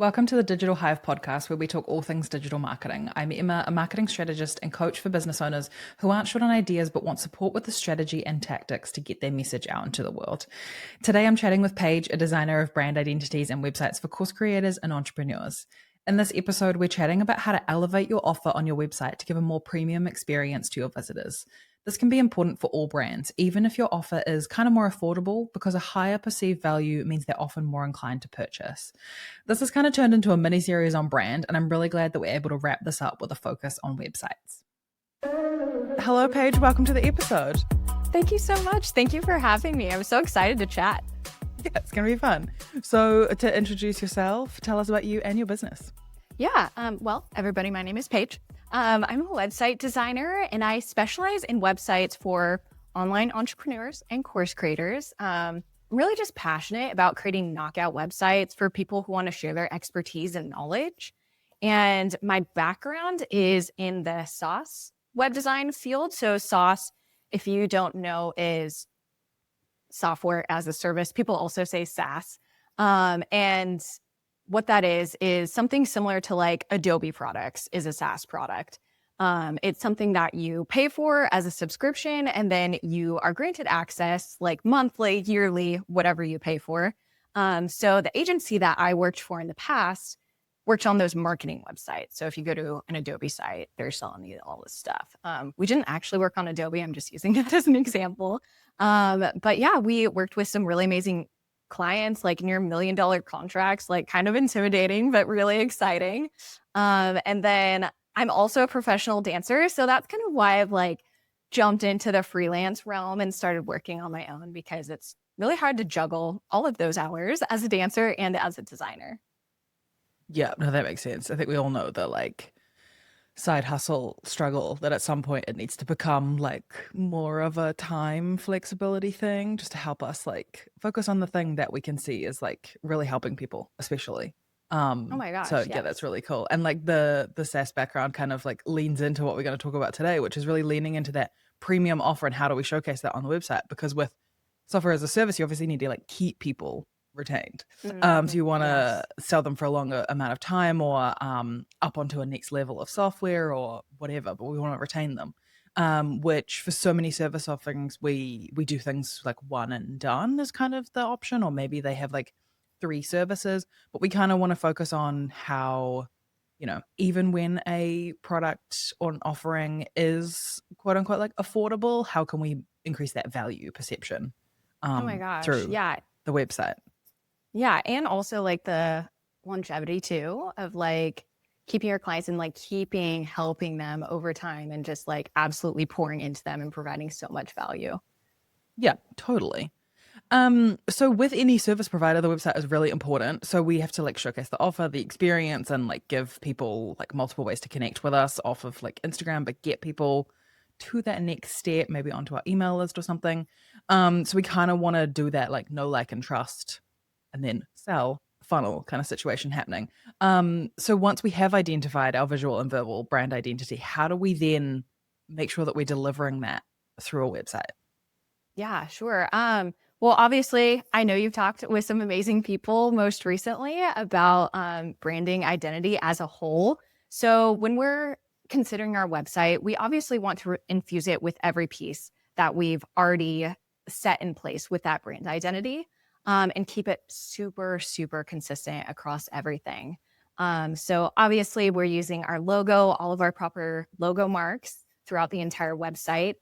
Welcome to the Digital Hive podcast, where we talk all things digital marketing. I'm Emma, a marketing strategist and coach for business owners who aren't short on ideas but want support with the strategy and tactics to get their message out into the world. Today, I'm chatting with Paige, a designer of brand identities and websites for course creators and entrepreneurs. In this episode, we're chatting about how to elevate your offer on your website to give a more premium experience to your visitors. This can be important for all brands, even if your offer is kind of more affordable, because a higher perceived value means they're often more inclined to purchase. This has kind of turned into a mini series on brand, and I'm really glad that we're able to wrap this up with a focus on websites. Hello, Paige. Welcome to the episode. Thank you so much. Thank you for having me. I'm so excited to chat. Yeah, it's going to be fun. So to introduce yourself, tell us about you and your business. Yeah. Well, everybody, my name is Paige. I'm a website designer, and I specialize in websites for online entrepreneurs and course creators. I'm really just passionate about creating knockout websites for people who want to share their expertise and knowledge. And my background is in the SaaS web design field. So SaaS, if you don't know, is software as a service. People also say SaaS. And what that is something similar to like Adobe products is a SaaS product. It's something that you pay for as a subscription, and then you are granted access like monthly, yearly, whatever you pay for. So the agency that I worked for in the past worked on those marketing websites. So if you go to an Adobe site, they're selling you all this stuff. We didn't actually work on Adobe. I'm just using that as an example. But yeah, we worked with some really amazing clients, like near $1 million contracts, like kind of intimidating, but really exciting. And then I'm also a professional dancer. So that's kind of why I've like jumped into the freelance realm and started working on my own, because it's really hard to juggle all of those hours as a dancer and as a designer. Yeah, no, that makes sense. I think we all know the like side hustle struggle that at some point it needs to become like more of a time flexibility thing, just to help us like focus on the thing that we can see is like really helping people, especially. Oh my So gosh, yeah, yes. that's really cool. And like the SaaS background kind of like leans into what we're going to talk about today, which is really leaning into that premium offer and how do we showcase that on the website? Because with software as a service, you obviously need to like keep people retained. So you want to Yes. sell them for a longer amount of time, or up onto a next level of software or whatever, but we want to retain them. Which for so many service offerings, we do things like one and done is kind of the option, or maybe they have like 3 services, but we kind of want to focus on how, even when a product or an offering is quote unquote like affordable, how can we increase that value perception Oh my gosh. through Yeah. the website? Yeah. And also like the longevity too of like keeping your clients and like keeping helping them over time and just like absolutely pouring into them and providing so much value. Yeah, totally. So with any service provider, the website is really important. So we have to like showcase the offer, the experience, and like give people like multiple ways to connect with us off of like Instagram, but get people to that next step, maybe onto our email list or something. So we kind of want to do that like know, like, and trust, and then sell funnel kind of situation happening. So once we have identified our visual and verbal brand identity, how do we then make sure that we're delivering that through a website? Yeah, sure. Well, obviously, I know you've talked with some amazing people most recently about branding identity as a whole. So when we're considering our website, we obviously want to infuse it with every piece that we've already set in place with that brand identity, and keep it super, super consistent across everything. So obviously, we're using our logo, all of our proper logo marks throughout the entire website,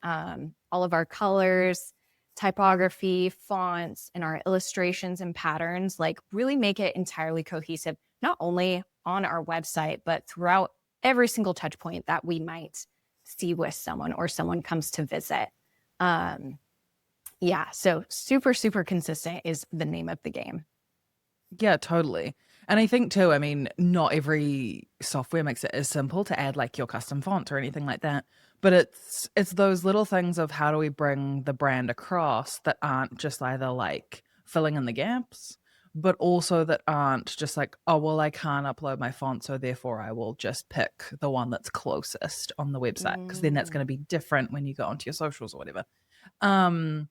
all of our colors, typography, fonts, and our illustrations and patterns, like really make it entirely cohesive, not only on our website, but throughout every single touch point that we might see with someone or someone comes to visit. Um, yeah, so super, super consistent is the name of the game. Yeah, totally. And I think too, I mean, not every software makes it as simple to add like your custom font or anything like that. But it's those little things of how do we bring the brand across that aren't just either like filling in the gaps, but also that aren't just like, oh well, I can't upload my font, so therefore I will just pick the one that's closest on the website, because then that's going to Mm. be different when you go onto your socials or whatever. Um,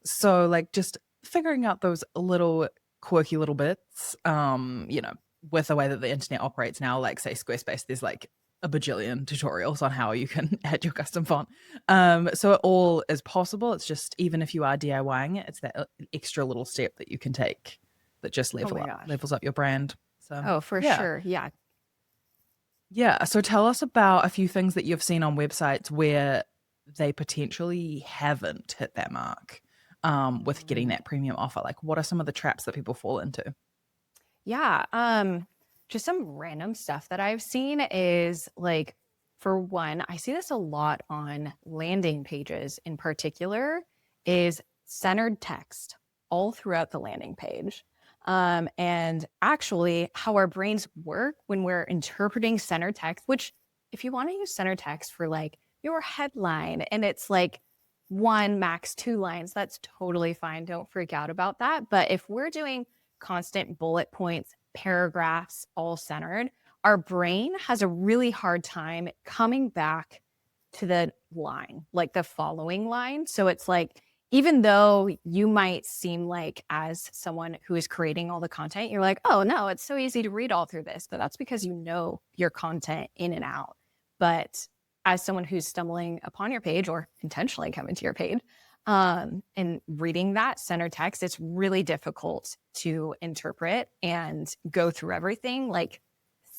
so like just figuring out those little quirky little bits, with the way that the internet operates now, like say Squarespace, there's like a bajillion tutorials on how you can add your custom font. So it all is possible. It's just, even if you are DIYing it, it's that extra little step that you can take that just Oh my gosh. levels up your brand. So Oh, for yeah. sure. Yeah. Yeah. So tell us about a few things that you've seen on websites where they potentially haven't hit that mark with getting that premium offer. Like, what are some of the traps that people fall into? Yeah. Just some random stuff that I've seen is like, for one, I see this a lot on landing pages in particular, is centered text all throughout the landing page. And actually, how our brains work when we're interpreting centered text, which, if you want to use centered text for like your headline and it's like one, max 2 lines, that's totally fine. Don't freak out about that. But if we're doing constant bullet points, paragraphs, all centered, our brain has a really hard time coming back to the line, like the following line. So it's like, even though you might seem like, as someone who is creating all the content, you're like, oh no, it's so easy to read all through this, but that's because you know your content in and out. But as someone who's stumbling upon your page or intentionally coming to your page, and reading that center text, it's really difficult to interpret and go through everything like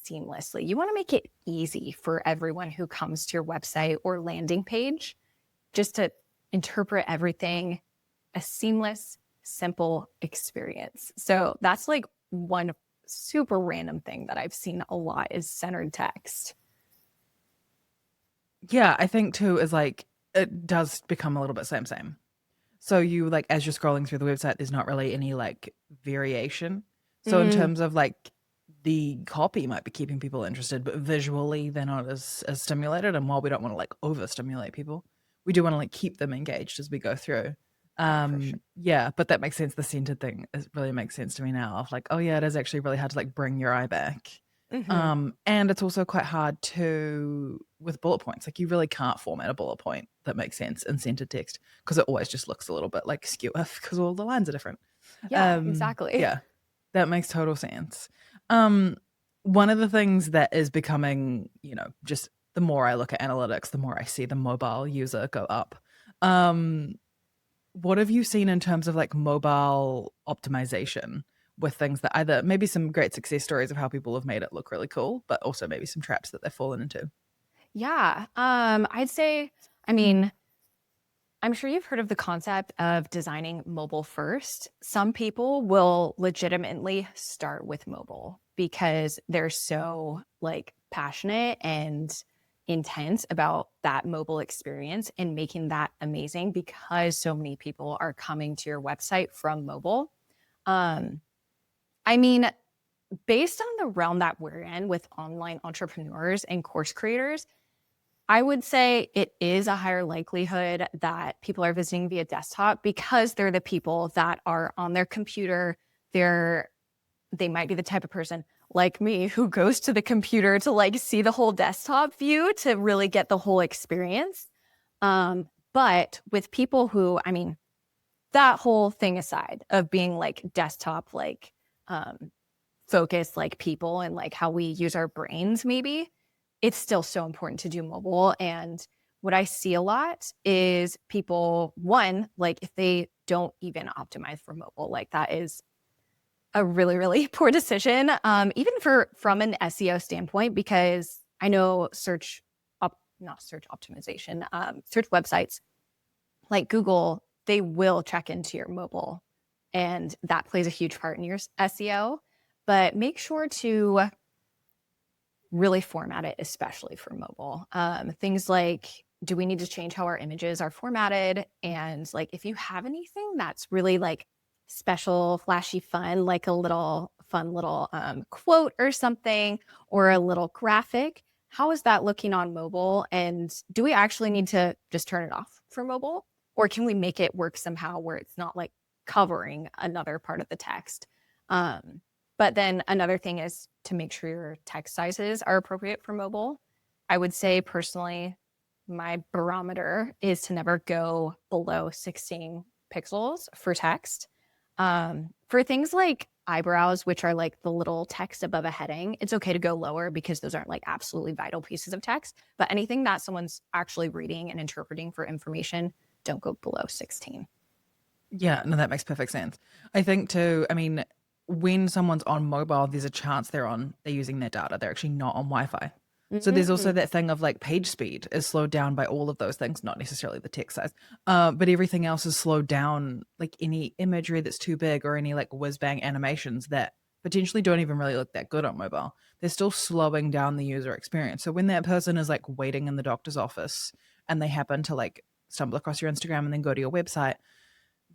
seamlessly. You want to make it easy for everyone who comes to your website or landing page just to interpret everything, a seamless, simple experience. So that's like one super random thing that I've seen a lot is centered text. Yeah, I think too is like it does become a little bit same. So you like, as you're scrolling through the website, there's not really any like variation. So in Mm, terms of like the copy might be keeping people interested, but visually they're not as stimulated. And while we don't want to like overstimulate people, we do want to like keep them engaged as we go through. oh, for sure. Yeah, but that makes sense. The centered thing really makes sense to me now. Of like, oh yeah, it is actually really hard to like bring your eye back. Hmm. And it's also quite hard to with bullet points. Like you really can't format a bullet point that makes sense in centered text because it always just looks a little bit like skew because all the lines are different. Yeah, exactly. Yeah, that makes total sense. Um, One of the things that is becoming, just the more I look at analytics, the more I see the mobile user go up. Um, what have you seen in terms of like mobile optimization with things that either maybe some great success stories of how people have made it look really cool, but also maybe some traps that they've fallen into? Yeah. I'd say, I mean, I'm sure you've heard of the concept of designing mobile first. Some people will legitimately start with mobile because they're so like passionate and intense about that mobile experience and making that amazing because so many people are coming to your website from mobile. Um, I mean, based on the realm that we're in with online entrepreneurs and course creators, I would say it is a higher likelihood that people are visiting via desktop because they're the people that are on their computer. They might be the type of person like me who goes to the computer to like see the whole desktop view to really get the whole experience. But with people who, I mean, that whole thing aside of being like desktop, like um, focused, like people and like how we use our brains, maybe it's still so important to do mobile. And what I see a lot is people, one, like if they don't even optimize for mobile, like that is a really, really poor decision, even from an SEO standpoint, because I know not search optimization, search websites like Google, they will check into your mobile, and that plays a huge part in your SEO. But make sure to really format it, especially for mobile. Things like, do we need to change how our images are formatted? And like, if you have anything that's really like special, flashy, fun, like a little fun little quote or something, or a little graphic, how is that looking on mobile? And do we actually need to just turn it off for mobile? Or can we make it work somehow where it's not like covering another part of the text? But then another thing is to make sure your text sizes are appropriate for mobile. I would say personally, my barometer is to never go below 16 pixels for text. For things like eyebrows, which are like the little text above a heading, it's okay to go lower because those aren't like absolutely vital pieces of text. But anything that someone's actually reading and interpreting for information, don't go below 16. Yeah, no, that makes perfect sense. I think too, I mean, when someone's on mobile, there's a chance they're using their data. They're actually not on Wi-Fi. So there's also that thing of like page speed is slowed down by all of those things, not necessarily the text size, but everything else is slowed down. Like any imagery that's too big or any like whiz bang animations that potentially don't even really look that good on mobile, they're still slowing down the user experience. So when that person is like waiting in the doctor's office and they happen to like stumble across your Instagram and then go to your website,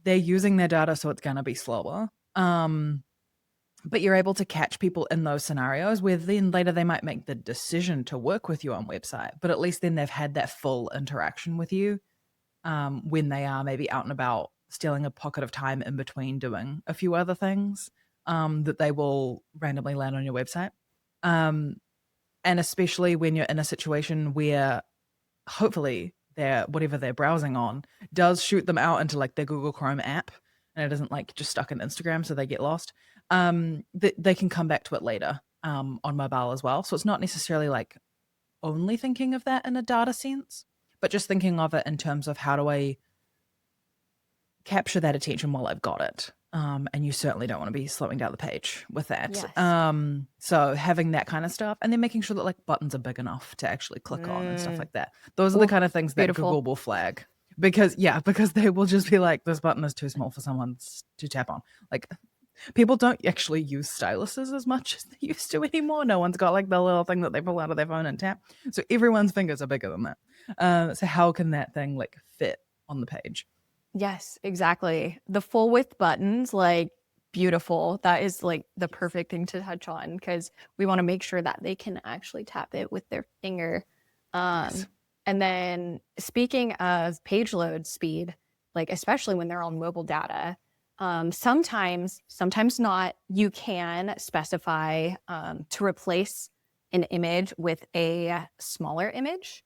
they're using their data, so it's going to be slower. But you're able to catch people in those scenarios where then later they might make the decision to work with you on website, but at least then they've had that full interaction with you when they are maybe out and about, stealing a pocket of time in between doing a few other things that they will randomly land on your website. And especially when you're in a situation where hopefully whatever they're browsing on does shoot them out into like their Google Chrome app and it isn't like just stuck in Instagram so they get lost. They can come back to it later on mobile as well. So it's not necessarily like only thinking of that in a data sense, but just thinking of it in terms of how do I capture that attention while I've got it. And you certainly don't want to be slowing down the page with that. Yes. So having that kind of stuff and then making sure that like buttons are big enough to actually click on and stuff like that. Those are the kind of things that beautiful. Google will flag because they will just be like, this button is too small for someone to tap on. Like people don't actually use styluses as much as they used to anymore. No one's got like the little thing that they pull out of their phone and tap. So everyone's fingers are bigger than that. So how can that thing like fit on the page? Yes, exactly. The full width buttons, like beautiful. That is like the perfect thing to touch on because we want to make sure that they can actually tap it with their finger. Yes. And then speaking of page load speed, like especially when they're on mobile data, sometimes not, you can specify to replace an image with a smaller image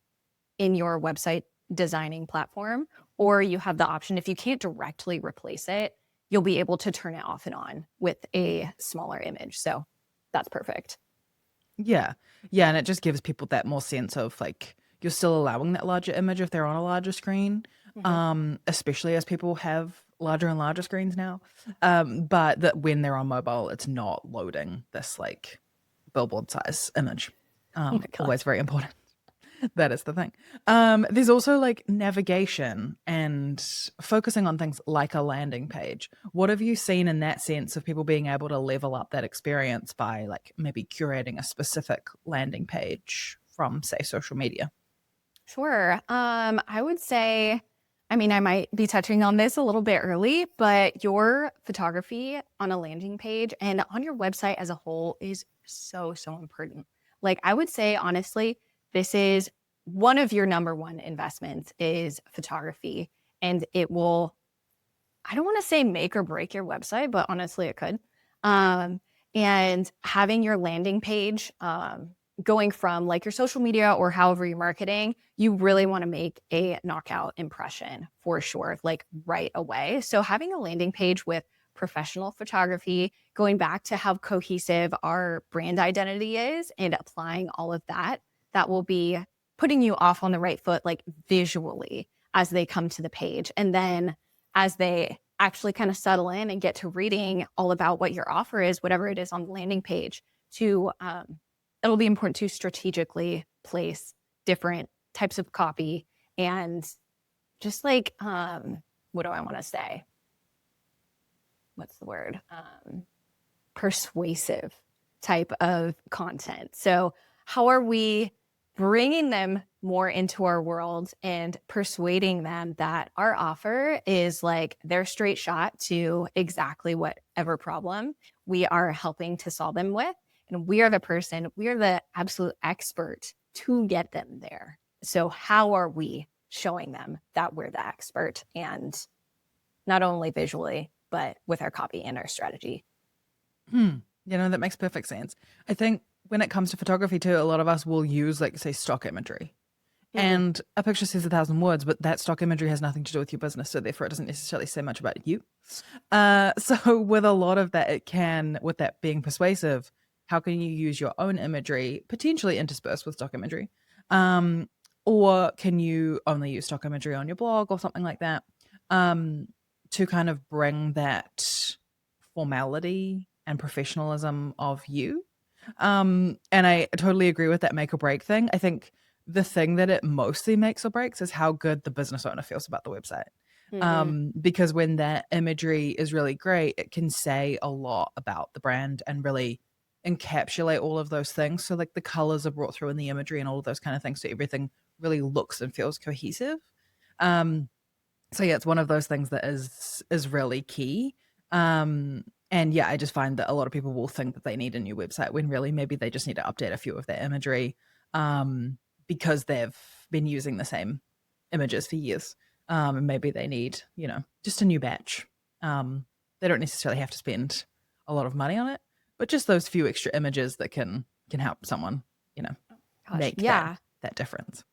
in your website designing platform, or you have the option, if you can't directly replace it, you'll be able to turn it off and on with a smaller image. So that's perfect. Yeah. Yeah. And it just gives people that more sense of like, you're still allowing that larger image if they're on a larger screen, especially as people have larger and larger screens now. But that when they're on mobile, it's not loading this like billboard size image. Always very important. That is the thing. There's also like navigation and focusing on things like a landing page. What have you seen in that sense of people being able to level up that experience by like maybe curating a specific landing page from, say, social media? Sure. I would say, I mean, I might be touching on this a little bit early, but your photography on a landing page and on your website as a whole is so important. Like I would say, honestly, this is one of your number one investments is photography. And it will, I don't want to say make or break your website, but honestly, it could. And having your landing page going from like your social media or however you're marketing, you really want to make a knockout impression for sure, like right away. So having a landing page with professional photography, going back to how cohesive our brand identity is and applying all of that, that will be putting you off on the right foot, like visually as they come to the page. And then as they actually kind of settle in and get to reading all about what your offer is, whatever it is on the landing page, to it'll be important to strategically place different types of copy and just like, what do I want to say? What's the word? Persuasive type of content. So how are we bringing them more into our world and persuading them that our offer is like their straight shot to exactly whatever problem we are helping to solve them with? And we are the absolute expert to get them there. So how are we showing them that we're the expert, and not only visually, but with our copy and our strategy? That makes perfect sense. I think when it comes to photography too, a lot of us will use like say stock imagery. Mhm. And a picture says 1,000 words, but that stock imagery has nothing to do with your business. So therefore it doesn't necessarily say much about you. So with a lot of that, with that being persuasive, how can you use your own imagery, potentially interspersed with stock imagery? Um, or can you only use stock imagery on your blog or something like that, to kind of bring that formality and professionalism of you? And I totally agree with that make or break thing. I think the thing that it mostly makes or breaks is how good the business owner feels about the website. Mhm. Because when that imagery is really great, it can say a lot about the brand and really encapsulate all of those things. So like the colors are brought through in the imagery and all of those kind of things. So everything really looks and feels cohesive. Um, so yeah, it's one of those things that is really key. And yeah, I just find that a lot of people will think that they need a new website when really maybe they just need to update a few of their imagery, because they've been using the same images for years. And maybe they need, just a new batch. They don't necessarily have to spend a lot of money on it, but just those few extra images that can help someone, you know, Gosh, make that yeah. that difference.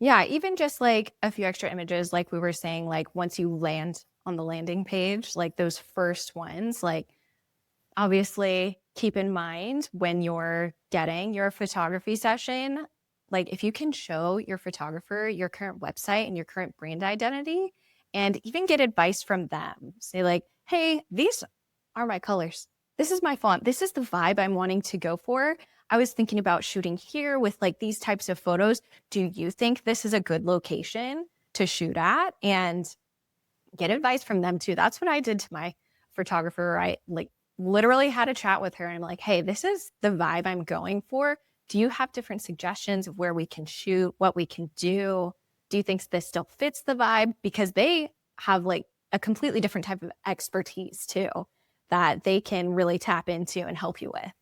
Yeah, even just like a few extra images, like we were saying, like once you land on the landing page, like those first ones, like obviously keep in mind when you're getting your photography session, like if you can show your photographer your current website and your current brand identity and even get advice from them. Say like, "Hey, these are my colors. This is my font. This is the vibe I'm wanting to go for. I was thinking about shooting here with like these types of photos. Do you think this is a good location to shoot at?" And get advice from them too. That's what I did to my photographer. I like literally had a chat with her and I'm like, "Hey, this is the vibe I'm going for. Do you have different suggestions of where we can shoot, what we can do? Do you think this still fits the vibe?" Because they have like a completely different type of expertise too that they can really tap into and help you with.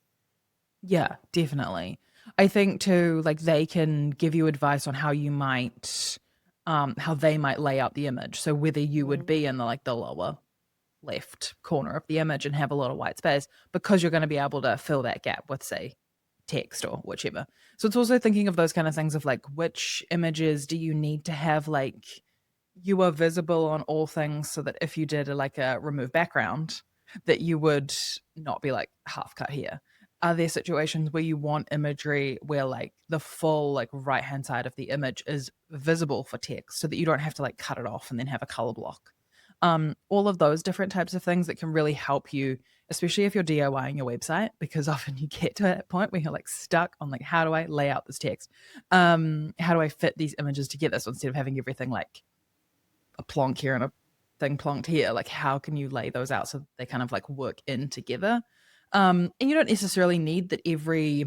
Yeah, definitely. I think too, like they can give you advice on how they might lay out the image. So whether you would Mhm. be in the lower left corner of the image and have a lot of white space because you're going to be able to fill that gap with, say, text or whichever. So it's also thinking of those kind of things of like which images do you need to have you are visible on all things so that if you did a remove background, that you would not be like half cut here. Are there situations where you want imagery where like the full like right hand side of the image is visible for text so that you don't have to like cut it off and then have a color block? All of those different types of things that can really help you, especially if you're DIYing your website, because often you get to that point where you're like stuck on like, how do I lay out this text? How do I fit these images together? So instead of having everything like a plonk here and a thing plonked here, like how can you lay those out so they kind of like work in together? And you don't necessarily need that every,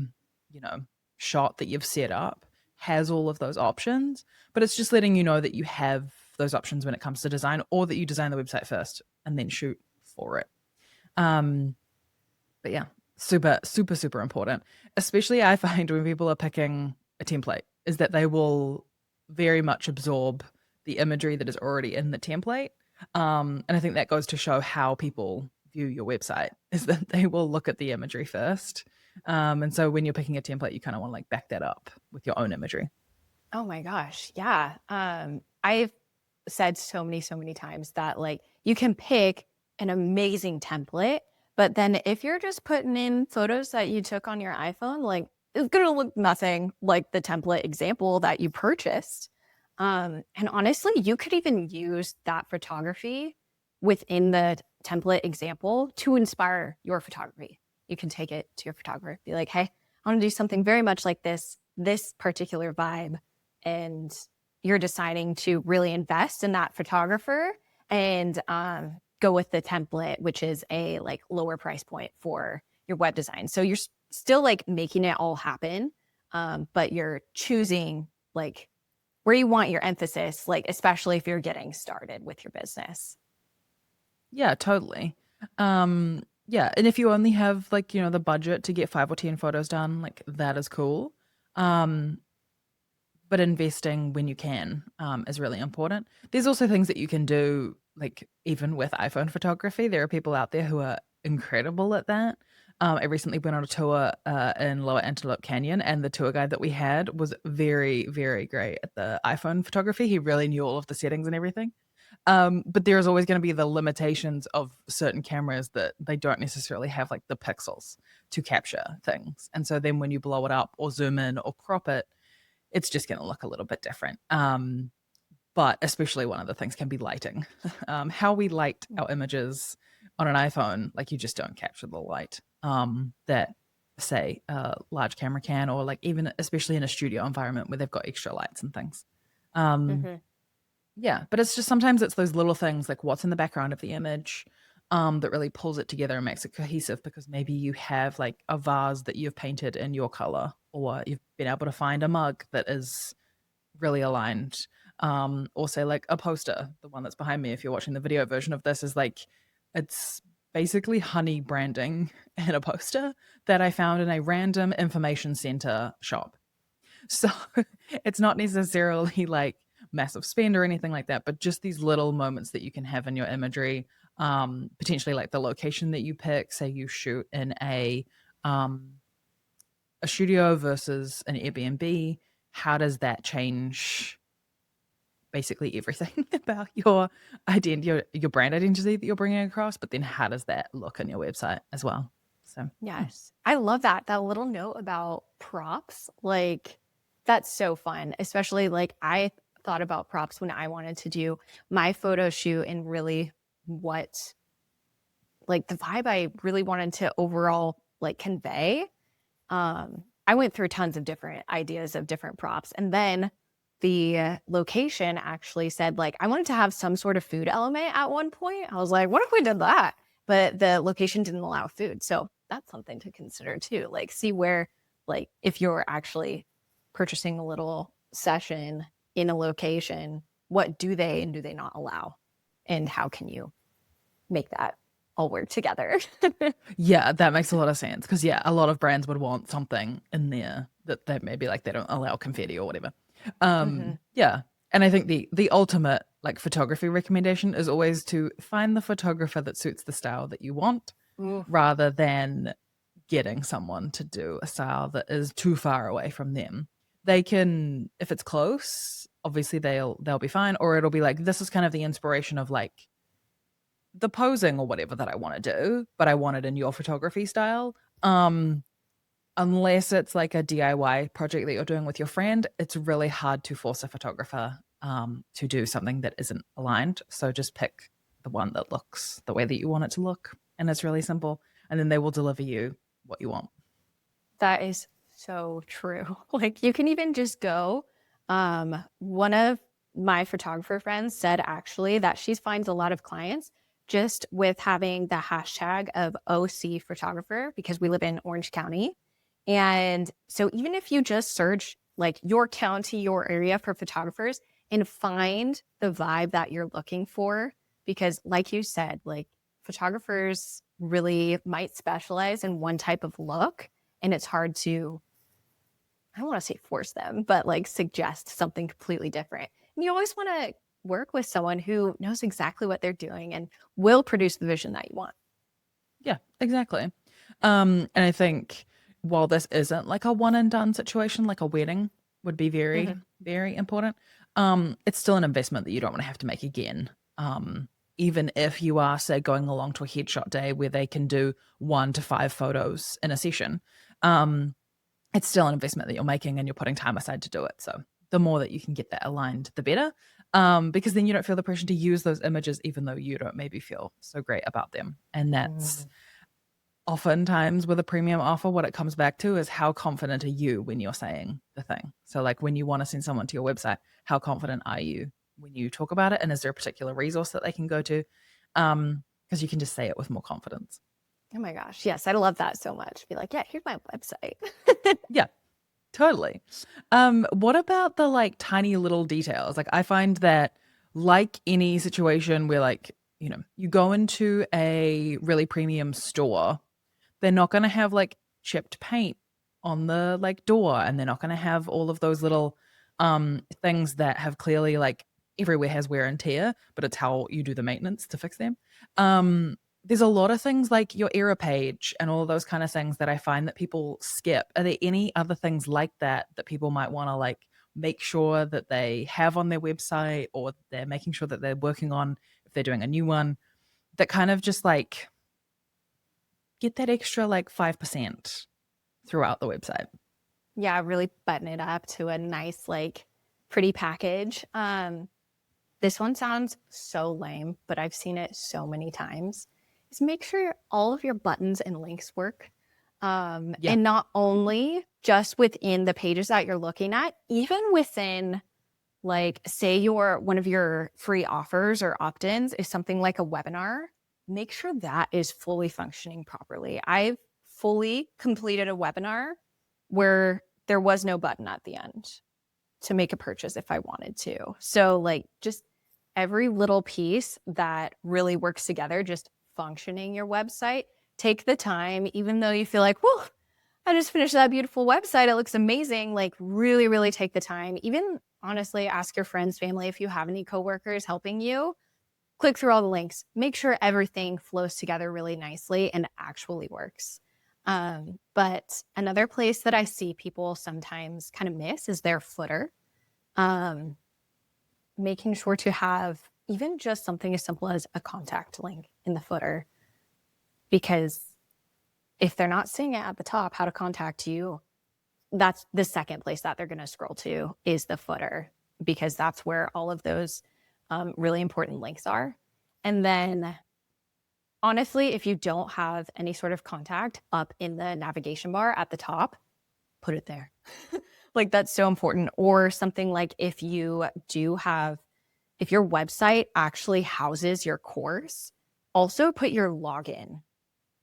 you know, shot that you've set up has all of those options, but it's just letting you know that you have those options when it comes to design, or that you design the website first and then shoot for it. Um, but yeah, super, super, super important. Especially I find when people are picking a template, is that they will very much absorb the imagery that is already in the template. And I think that goes to show how people view your website is that they will look at the imagery first. And so when you're picking a template, you kind of want to like back that up with your own imagery. Oh my gosh. Yeah. I've said so many times that like you can pick an amazing template, but then if you're just putting in photos that you took on your iPhone, like it's going to look nothing like the template example that you purchased. And honestly, you could even use that photography within the template example to inspire your photography. You can take it to your photographer, be like, "Hey, I want to do something very much like this particular vibe." And you're deciding to really invest in that photographer and go with the template, which is a like lower price point for your web design. So you're still like making it all happen, but you're choosing like where you want your emphasis, like especially if you're getting started with your business. Yeah, totally. Yeah, and if you only have like, the budget to get 5 or 10 photos done, like that is cool. Um, but investing when you can, is really important. There's also things that you can do, like even with iPhone photography. There are people out there who are incredible at that. I recently went on a tour in Lower Antelope Canyon, and the tour guide that we had was very, very great at the iPhone photography. He really knew all of the settings and everything. But there's always going to be the limitations of certain cameras that they don't necessarily have like the pixels to capture things. And so then when you blow it up or zoom in or crop it, it's just going to look a little bit different. But especially one of the things can be lighting. How we light our images on an iPhone, like you just don't capture the light that say a large camera can, or like even especially in a studio environment where they've got extra lights and things. Um, Mm-hmm. yeah, but it's just sometimes it's those little things like what's in the background of the image that really pulls it together and makes it cohesive, because maybe you have like a vase that you've painted in your color, or you've been able to find a mug that is really aligned. Or say like a poster, the one that's behind me, if you're watching the video version of this, is like it's basically honey branding in a poster that I found in a random information center shop. So it's not necessarily like massive spend or anything like that, but just these little moments that you can have in your imagery. Potentially like the location that you pick. Say you shoot in um, a studio versus an Airbnb. How does that change basically everything about your identity, your brand identity that you're bringing across? But then how does that look on your website as well? So Yes. I love that. That little note about props. Like, that's so fun. Especially like I thought about props when I wanted to do my photo shoot, and really what like the vibe I really wanted to overall like convey. I went through tons of different ideas of different props. And then the location actually said, like, I wanted to have some sort of food element at one point. I was like, what if we did that? But the location didn't allow food. So that's something to consider too. Like, see where, like, if you're actually purchasing a little session in a location, what do they and do they not allow? And how can you make that all work together? yeah, that makes a lot of sense, because yeah, a lot of brands would want something in there that maybe like they don't allow confetti or whatever. Mm-hmm. Yeah, and I think the ultimate like photography recommendation is always to find the photographer that suits the style that you want, Ooh, rather than getting someone to do a style that is too far away from them. They can, if it's close, obviously they'll be fine, or it'll be like this is kind of the inspiration of like the posing or whatever that I want to do, but I want it in your photography style. Unless it's like a DIY project that you're doing with your friend, it's really hard to force a photographer to do something that isn't aligned. So just pick the one that looks the way that you want it to look. And it's really simple. And then they will deliver you what you want. that is so true. Like, you can even just go. One of my photographer friends said actually that she finds a lot of clients just with having the hashtag of OC photographer, because we live in Orange County. And so even if you just search like your county, your area for photographers, and find the vibe that you're looking for, because like you said, like photographers really might specialize in one type of look, and it's hard to, I don't want to say force them, but like suggest something completely different. And you always want to work with someone who knows exactly what they're doing and will produce the vision that you want. Yeah, exactly. And I think while this isn't like a one and done situation, like a wedding would be very, Mm-hmm. very important, it's still an investment that you don't want to have to make again. Even if you are, say, going along to a headshot day where they can do 1 to 5 photos in a session, um, it's still an investment that you're making and you're putting time aside to do it. So the more that you can get that aligned, the better. Because then you don't feel the pressure to use those images, even though you don't maybe feel so great about them. And that's oftentimes with a premium offer, what it comes back to is how confident are you when you're saying the thing. So like when you want to send someone to your website, how confident are you when you talk about it? And is there a particular resource that they can go to? Because you can just say it with more confidence. Oh my gosh. Yes, I love that so much. Be like, yeah, here's my website. Yeah, totally. What about the like tiny little details? Like I find that like any situation where like, you go into a really premium store, they're not going to have like chipped paint on the like door, and they're not going to have all of those little things that have clearly like everywhere has wear and tear, but it's how you do the maintenance to fix them. there's a lot of things like your error page and all those kind of things that I find that people skip. Are there any other things like that that people might want to like make sure that they have on their website, or they're making sure that they're working on if they're doing a new one, that kind of just like get that extra like 5% throughout the website? Yeah, really button it up to a nice, like, pretty package. This one sounds so lame, but I've seen it so many times. Is make sure all of your buttons and links work. Yeah. And not only just within the pages that you're looking at, even within, like, say your one of your free offers or opt-ins is something like a webinar, make sure that is fully functioning properly. I've fully completed a webinar where there was no button at the end to make a purchase if I wanted to. So, like, just every little piece that really works together, just functioning your website. Take the time, even though you feel like, whoa, I just finished that beautiful website. It looks amazing. Like, really, really take the time. Even honestly, ask your friends, family, if you have any coworkers helping you, click through all the links. Make sure everything flows together really nicely and actually works. But another place that I see people sometimes kind of miss is their footer. Um, Making sure to have even just something as simple as a contact link in the footer, because if they're not seeing it at the top, how to contact you, that's the second place that they're going to scroll to is the footer, because that's where all of those really important links are. And then honestly, if you don't have any sort of contact up in the navigation bar at the top, put it there. Like, that's so important. Or something like if you do have, if your website actually houses your course, also put your login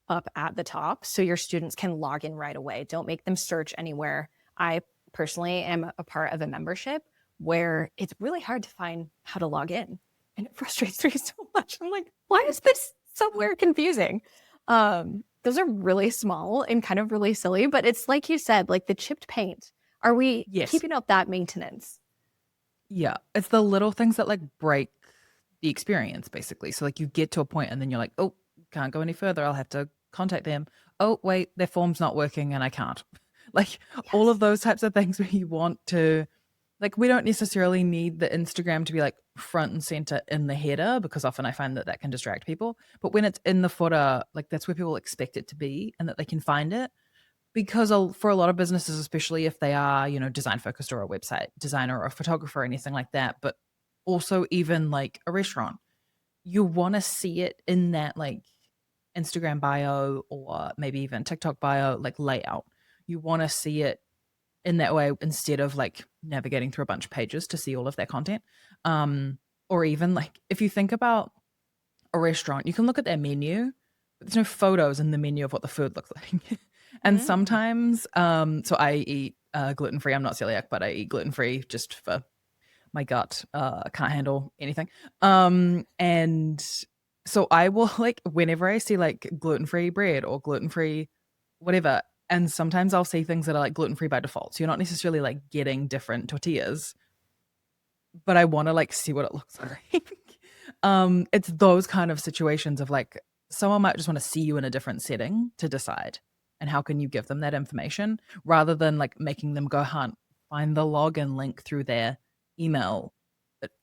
up at the top so your students can log in right away. Don't make them search anywhere. I personally am a part of a membership where it's really hard to find how to log in, and it frustrates me so much. I'm like, why is this somewhere confusing? Those are really small and kind of really silly, but it's like you said, like the chipped paint. Are we Yes. keeping up that maintenance? Yeah. It's the little things that like break the experience basically. So like you get to a point and then you're like, oh, can't go any further. I'll have to contact them. Oh, wait, their form's not working and I can't. Like all Yes. of those types of things where you want to, like, we don't necessarily need the Instagram to be like front and center in the header, because often I find that that can distract people. But when it's in the footer, like that's where people expect it to be and that they can find it. Because for a lot of businesses, especially if they are, design focused or a website designer or a photographer or anything like that, but also even like a restaurant, you want to see it in that like Instagram bio or maybe even TikTok bio, like layout. You want to see it in that way instead of like navigating through a bunch of pages to see all of their content. Or even like if you think about a restaurant, you can look at their menu, but there's no photos in the menu of what the food looks like. And Mm. sometimes, so I eat gluten free. I'm not celiac, but I eat gluten free just for my gut. Can't handle anything. And so I will like whenever I see like gluten free bread or gluten free whatever, and sometimes I'll see things that are like gluten free by default. So you're not necessarily like getting different tortillas, but I want to like see what it looks like. It's those kind of situations of like someone might just want to see you in a different setting to decide. And how can you give them that information rather than like making them go hunt, find the login link through their email,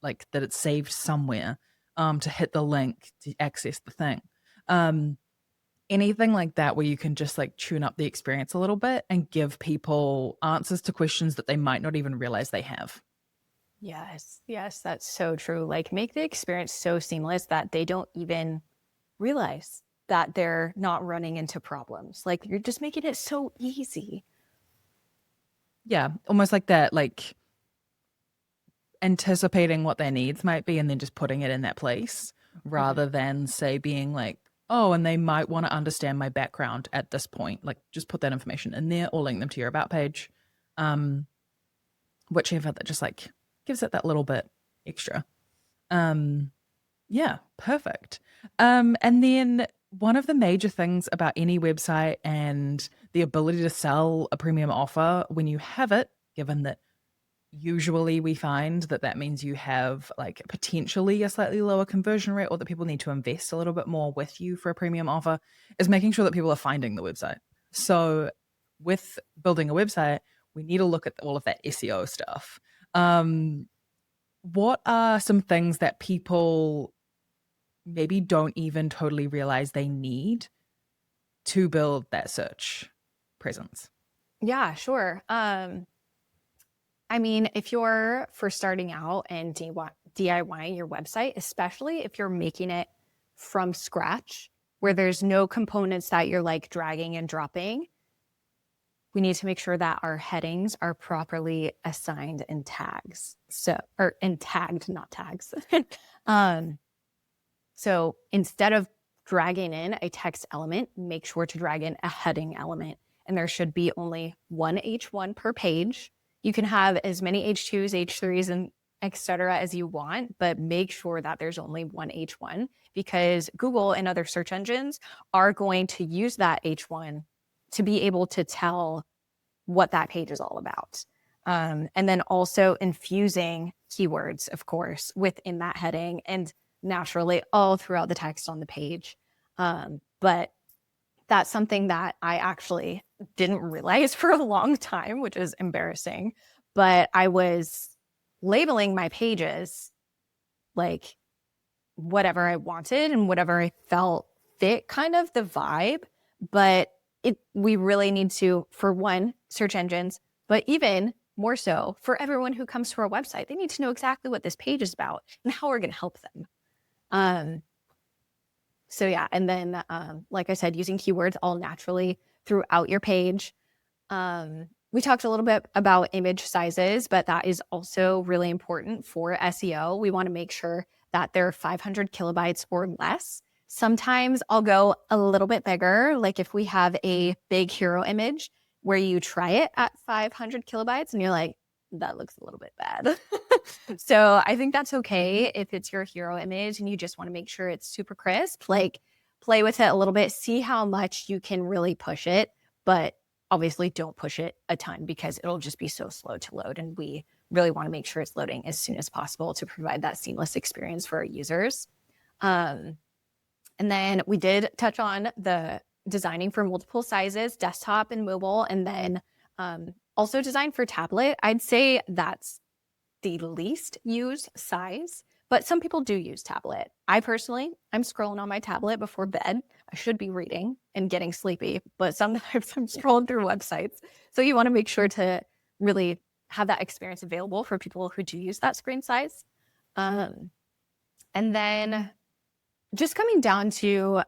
like that it's saved somewhere, to hit the link to access the thing. Um, Anything like that where you can just like tune up the experience a little bit and give people answers to questions that they might not even realize they have. Yes, yes, that's so true. Like, make the experience so seamless that they don't even realize that they're not running into problems. Like, you're just making it so easy. Yeah, almost like that, like anticipating what their needs might be and then just putting it in that place Mhm. rather than say being like, oh, and they might want to understand my background at this point. Like just put that information in there or link them to your about page. Um, Whichever that just like gives it that little bit extra. Um, yeah, perfect. And then one of the major things about any website and the ability to sell a premium offer when you have it, given that usually we find that that means you have like potentially a slightly lower conversion rate, or that people need to invest a little bit more with you for a premium offer, is making sure that people are finding the website. So with building a website, we need to look at all of that SEO stuff. What are some things that people maybe don't even totally realize they need to build that search presence? Yeah, sure. I mean, if you're first starting out and DIYing your website, especially if you're making it from scratch, where there's no components that you're like dragging and dropping, we need to make sure that our headings are properly assigned in tags. Or in tagged, not tags. So instead of dragging in a text element, make sure to drag in a heading element. And there should be only one H1 per page. You can have as many H2s, H3s, and etc. as you want, but make sure that there's only one H1, because Google and other search engines are going to use that H1 to be able to tell what that page is all about. And then also infusing keywords, of course, within that heading and naturally all throughout the text on the page. But that's something that I actually didn't realize for a long time, which is embarrassing. But I was labeling my pages like whatever I wanted and whatever I felt fit kind of the vibe. But we really need to, for one, search engines, but even more so for everyone who comes to our website, they need to know exactly what this page is about and how we're going to help them. So yeah, and then like I said, using keywords all naturally throughout your page. We talked a little bit about image sizes, but that is also really important for SEO. We want to make sure that they're 500 kilobytes or less. Sometimes I'll go a little bit bigger, like if we have a big hero image where you try it at 500 kilobytes and you're like, that looks a little bit bad. So I think that's okay if it's your hero image and you just want to make sure it's super crisp, like play with it a little bit, see how much you can really push it, but obviously don't push it a ton because it'll just be so slow to load. And we really want to make sure it's loading as soon as possible to provide that seamless experience for our users. And then we did touch on the designing for multiple sizes, desktop and mobile, and then also design for tablet. I'd say that's the least used size, but some people do use tablet. I personally, I'm scrolling on my tablet before bed. I should be reading and getting sleepy, but sometimes I'm scrolling through websites. So you want to make sure to really have that experience available for people who do use that screen size. And then just coming down to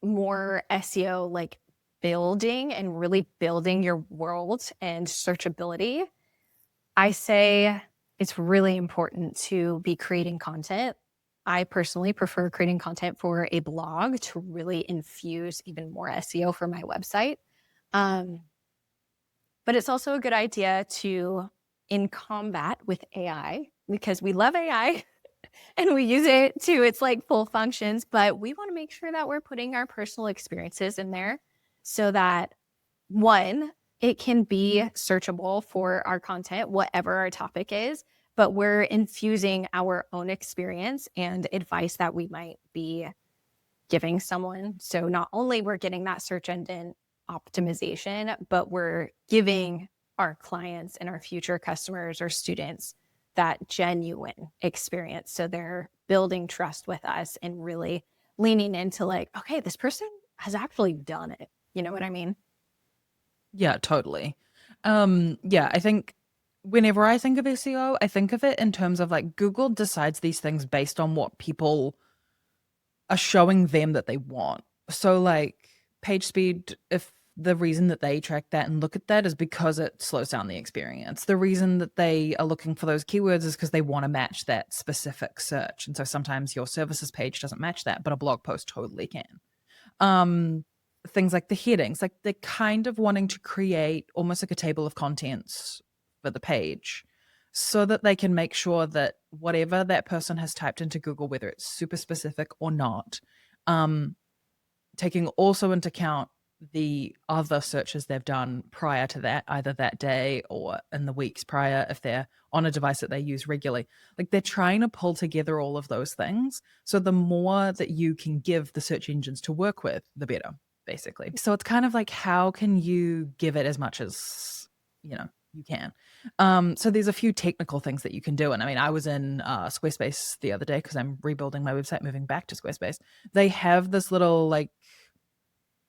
more SEO, like building and really building your world and searchability, I say it's really important to be creating content. I personally prefer creating content for a blog to really infuse even more SEO for my website. But it's also a good idea to, in combat with AI, because we love AI and we use it to its like full functions, but we want to make sure that we're putting our personal experiences in there so that, one, it can be searchable for our content, whatever our topic is, but we're infusing our own experience and advice that we might be giving someone. So not only we're getting that search engine optimization, but we're giving our clients and our future customers or students that genuine experience. So they're building trust with us and really leaning into like, okay, this person has actually done it. You know what I mean? Yeah, totally. Yeah, I think whenever I think of SEO, I think of it in terms of like Google decides these things based on what people are showing them that they want. So like page speed, if the reason that they track that and look at that is because it slows down the experience. The reason that they are looking for those keywords is because they want to match that specific search. And so sometimes your services page doesn't match that, but a blog post totally can. Things like the headings, like they're kind of wanting to create almost like a table of contents for the page so that they can make sure that whatever that person has typed into Google, whether it's super specific or not, taking also into account the other searches they've done prior to that, either that day or in the weeks prior, if they're on a device that they use regularly. Like they're trying to pull together all of those things. So the more that you can give the search engines to work with, the better, basically. So it's kind of like, how can you give it as much as, you can? So there's a few technical things that you can do. And I mean, I was in Squarespace the other day because I'm rebuilding my website, moving back to Squarespace. They have this little like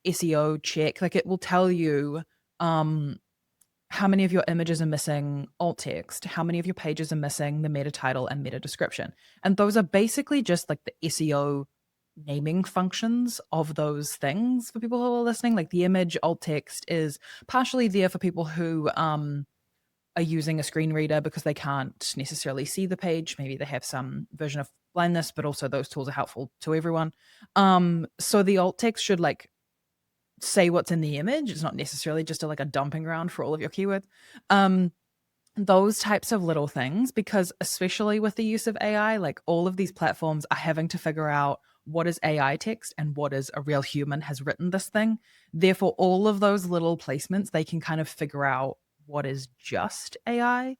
SEO check, like it will tell you how many of your images are missing alt text, how many of your pages are missing the meta title and meta description. And those are basically just like the SEO naming functions of those things for people who are listening. Like the image alt text is partially there for people who are using a screen reader because they can't necessarily see the page. Maybe they have some version of blindness, but also those tools are helpful to everyone. So the alt text should like say what's in the image. It's not necessarily just like a dumping ground for all of your keywords. Those types of little things, because especially with the use of AI, like all of these platforms are having to figure out what is AI text and what is a real human has written this thing. Therefore, all of those little placements, they can kind of figure out what is just AI.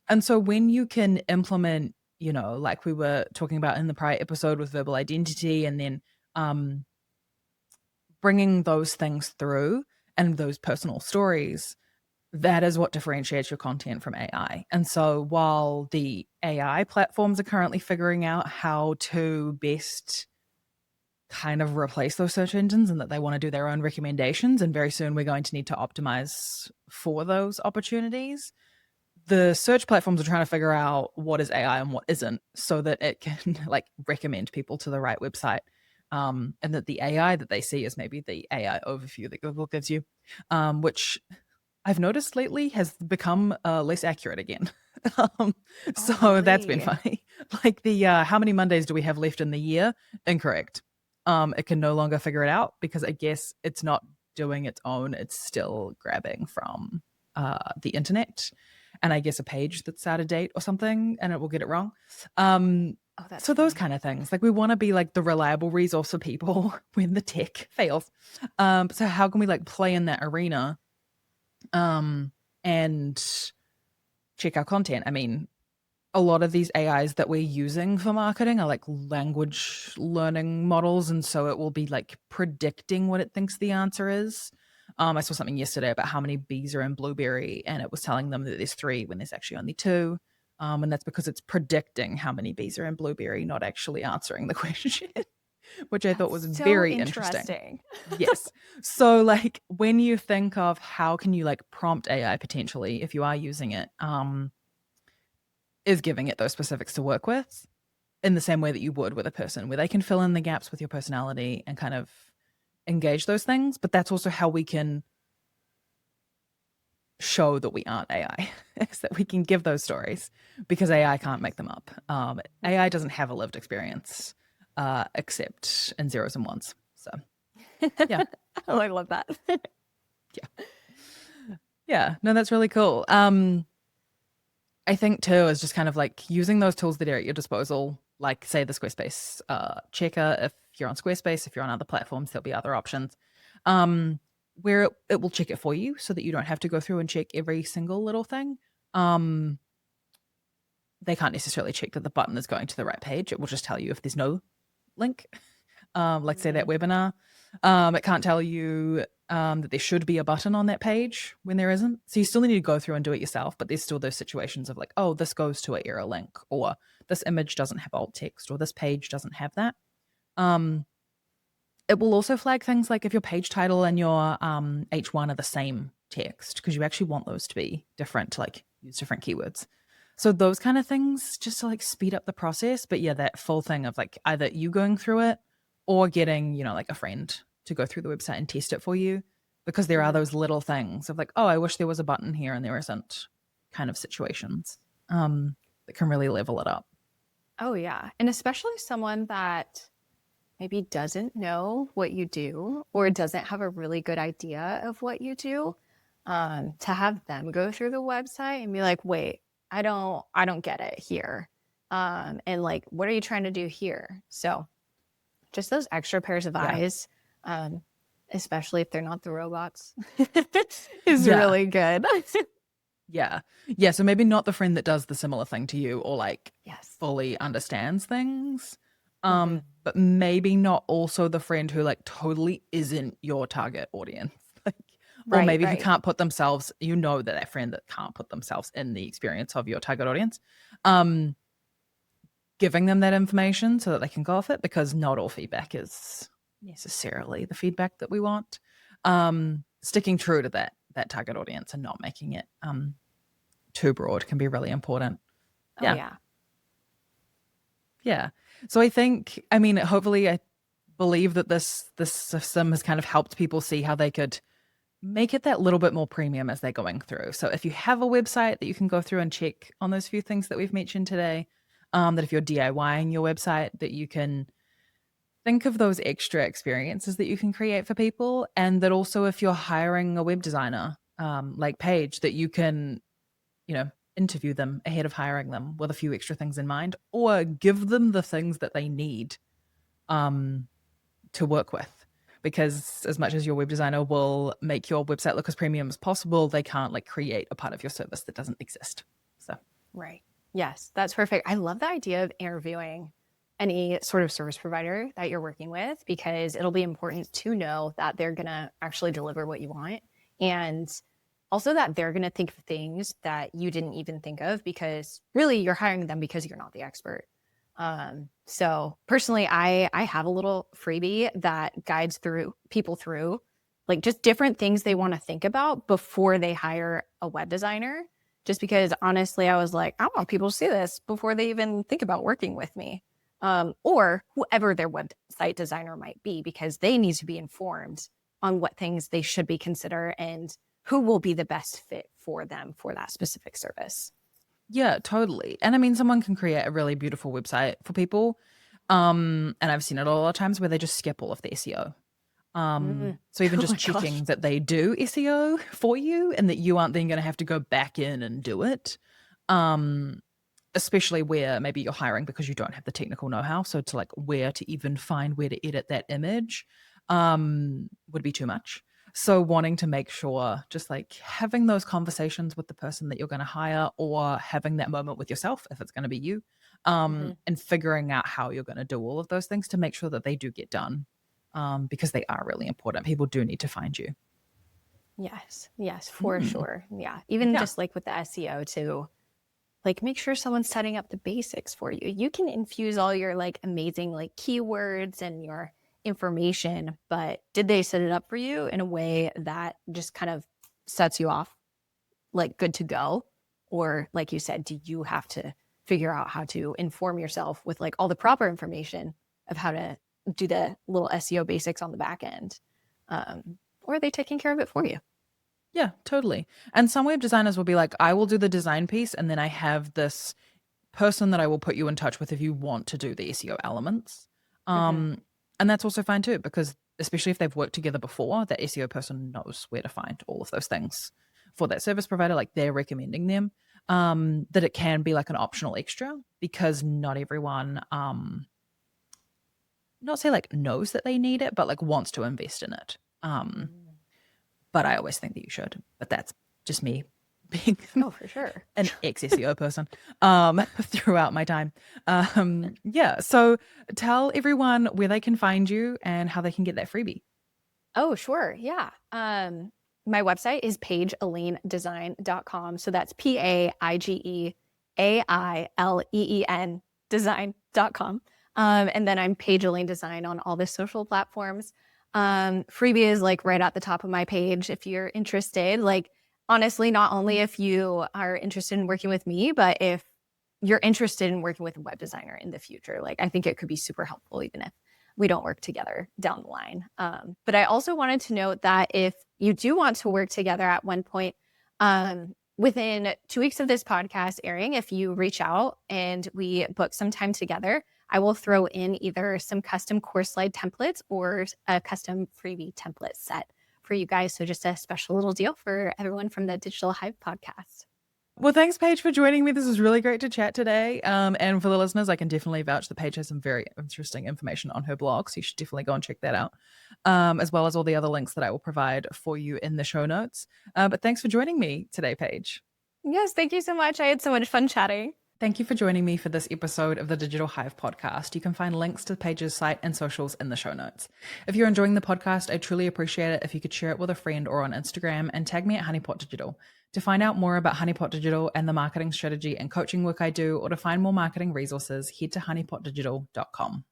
And so when you can implement, like we were talking about in the prior episode with verbal identity, and then bringing those things through and those personal stories, that is what differentiates your content from AI. And so while the AI platforms are currently figuring out how to best kind of replace those search engines and that they want to do their own recommendations, and very soon we're going to need to optimize for those opportunities, the search platforms are trying to figure out what is AI and what isn't, so that it can like recommend people to the right website. And that the AI that they see is maybe the AI overview that Google gives you, which I've noticed lately has become less accurate again. So Oh, that's been really? funny. Like the how many Mondays do we have left in the year? Incorrect. It can no longer figure it out because I guess it's not doing its own. It's still grabbing from the internet, and I guess a page that's out of date or something, and it will get it wrong. Oh, that's So those funny. kind of things, like we want to be like the reliable resource for people when the tech fails. So how can we like play in that arena and check our content? I mean, a lot of these AIs that we're using for marketing are like language learning models. And so it will be like predicting what it thinks the answer is. I saw something yesterday about how many bees are in blueberry, and it was telling them that there's 3 when there's actually only 2. And that's because it's predicting how many bees are in blueberry, not actually answering the question, which I thought That's was so very interesting. interesting. Yes. So like when you think of how can you like prompt AI potentially if you are using it, is giving it those specifics to work with in the same way that you would with a person, where they can fill in the gaps with your personality and kind of engage those things. But that's also how we can show that we aren't AI, is that we can give those stories because AI can't make them up. AI doesn't have a lived experience except in zeros and ones. So yeah. Oh, I love that. Yeah. Yeah. No, that's really cool. I think too is just kind of like using those tools that are at your disposal, like say the Squarespace checker. If you're on Squarespace, if you're on other platforms, there'll be other options where it will check it for you so that you don't have to go through and check every single little thing. Um, they can't necessarily check that the button is going to the right page. It will just tell you if there's no link. Like say that Mm. webinar. It can't tell you that there should be a button on that page when there isn't. So you still need to go through and do it yourself, but there's still those situations of like, oh, this goes to an error link, or this image doesn't have alt text, or this page doesn't have that. It will also flag things like if your page title and your H1 are the same text, because you actually want those to be different, to like use different keywords. So those kind of things just to like speed up the process. But yeah, that full thing of like either you going through it or getting, like a friend to go through the website and test it for you, because there are Mhm. those little things of like, oh, I wish there was a button here and there isn't, kind of situations that can really level it up. Oh, yeah. And especially someone that maybe doesn't know what you do or doesn't have a really good idea of what you do, to have them go through the website and be like, wait, I don't get it here. And like, what are you trying to do here? So just those extra pairs of Yeah. eyes. especially if they're not the robots, is Yeah. really good. Yeah. Yeah. So maybe not the friend that does the similar thing to you or like Yes. fully understands things. Mhm. But maybe not also the friend who like totally isn't your target audience. Like, or Right, maybe who right. can't put themselves, that friend that can't put themselves in the experience of your target audience. Um, Giving them that information so that they can go off it, because not all feedback is necessarily the feedback that we want. Sticking true to that target audience and not making it too broad can be really important. Oh Yeah. yeah. Yeah. So I think, I mean, hopefully I believe that this system has kind of helped people see how they could make it that little bit more premium as they're going through. So if you have a website that you can go through and check on those few things that we've mentioned today, that if you're DIYing your website, that you can think of those extra experiences that you can create for people. And that also if you're hiring a web designer, like Paige, that you can, interview them ahead of hiring them with a few extra things in mind, or give them the things that they need um, to work with. Because as much as your web designer will make your website look as premium as possible, they can't like create a part of your service that doesn't exist. So Right. Yes, that's perfect. I love the idea of interviewing any sort of service provider that you're working with, because it'll be important to know that they're going to actually deliver what you want, and also that they're going to think of things that you didn't even think of, because really you're hiring them because you're not the expert. So personally, I have a little freebie that guides through people through like just different things they want to think about before they hire a web designer, just because honestly, I was like, I want people to see this before they even think about working with me, or whoever their website designer might be, because they need to be informed on what things they should be consider and who will be the best fit for them for that specific service. yeah, totally. And I mean, someone can create a really beautiful website for people. And I've seen it a lot of times where they just skip all of the SEO. Mm. So even Oh just my gosh. checking that they do SEO for you and that you aren't then going to have to go back in and do it. Um, Especially where maybe you're hiring because you don't have the technical know-how. So to like where to even find where to edit that image would be too much. So wanting to make sure just like having those conversations with the person that you're going to hire, or having that moment with yourself if it's going to be you, Mhm. and figuring out how you're going to do all of those things to make sure that they do get done, because they are really important. People do need to find you. Yes, yes, for Mm, sure. Yeah. Even yeah. just like with the SEO too, like make sure someone's setting up the basics for you. You can infuse all your like amazing like keywords and your information, but did they set it up for you in a way that just kind of sets you off like good to go? Or like you said, do you have to figure out how to inform yourself with like all the proper information of how to do the little SEO basics on the back end? Or are they taking care of it for you? Yeah, totally. And some web designers will be like, I will do the design piece and then I have this person that I will put you in touch with if you want to do the SEO elements. Mm-hmm. And that's also fine too, because especially if they've worked together before, that SEO person knows where to find all of those things for that service provider, like they're recommending them. That it can be like an optional extra, because not everyone not say like knows that they need it, but like wants to invest in it. But I always think that you should. But that's just me being Oh, for sure. an ex SEO person throughout my time. Yeah. So tell everyone where they can find you and how they can get that freebie. Oh, sure. Yeah. My website is paigeaileendesign.com. So that's PAIGEAILEEN design.com. And then I'm Paige Aileen Design on all the social platforms. Freebie is like right at the top of my page if you're interested. Like, honestly, not only if you are interested in working with me, but if you're interested in working with a web designer in the future, like, I think it could be super helpful, even if we don't work together down the line. But I also wanted to note that if you do want to work together at one point, within 2 weeks of this podcast airing, if you reach out and we book some time together, I will throw in either some custom course slide templates or a custom freebie template set for you guys. So just a special little deal for everyone from the Digital Hive podcast. Well, thanks, Paige, for joining me. This is really great to chat today. And for the listeners, I can definitely vouch that Paige has some very interesting information on her blog, so you should definitely go and check that out, as well as all the other links that I will provide for you in the show notes. But thanks for joining me today, Paige. Yes, thank you so much. I had so much fun chatting. Thank you for joining me for this episode of the Digital Hive podcast. You can find links to Paige's site and socials in the show notes. If you're enjoying the podcast, I'd truly appreciate it if you could share it with a friend or on Instagram and tag me at Honeypot Digital. To find out more about Honeypot Digital and the marketing strategy and coaching work I do, or to find more marketing resources, head to honeypotdigital.com.